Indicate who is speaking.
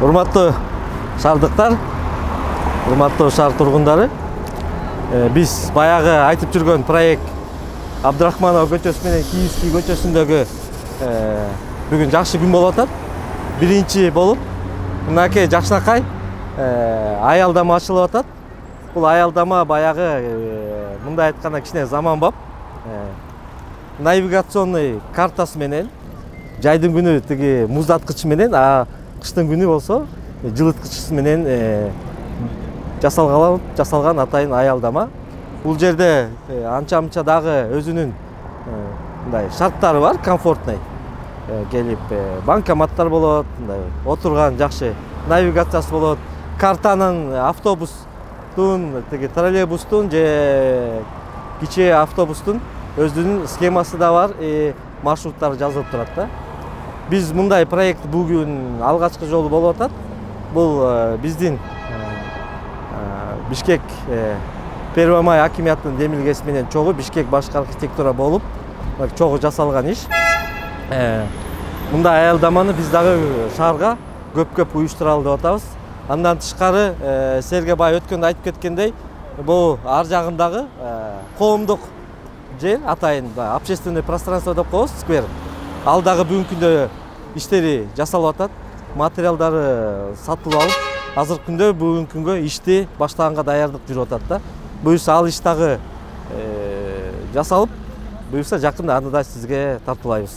Speaker 1: Урматтуу шаардыктар, урматтуу шаар тургундары, биз баягы айтып жүргөн проект Абдрахманов көчөсү менен Киевский көчөсүндөгү бүгүн жакшы күн болуп атат. Биринчи болуп, мынакей жакшынакай аялдама ачылып атат. Бул аялдама баягы мындай айтканда кичине заманбап. Навигационный картасы менен, жайдын күнү тиги муздаткыч менен, кыштын күнү болсо жылыткыч менен жасалган атайын аялдама. Бул жерде анча-мынча дагы өзүнүн мындай шарттары бар, комфортный. Келип банкоматтар болот, мындай отурган жакшы навигациясы болот. Картанын автобустун, тиги троллейбустун же кичи автобустун өзүнүн схемасы да бар, маршруттары жазылып турат да. Биз мындай проект бүгүн алгачкы жолу болуп атат. Бул биздин Бишкек Первомай акимиятынын демилгеси менен чогуу Бишкек башкы архитектура болуп чогуу жасалган иш. Мындай аялдаманы биз дагы шаарга көп уюштуралы деп атабыз. Андан тышкары силерге бай өткөндө айтып кеткендей, бул ар жагындагы коомдук жер, атайын общественный пространство деп коебуз, сквер. Ал дагы бүгүнкү күндө иштери жасалып атат. Материалдары сатылып алып, азыркы күндө бүгүнкү күнгө ишти баштаганга даярдык жүрүп атат да. Буюрса ал иш дагы жасалып, буюрса жакында аны да сизге тартуулайбыз.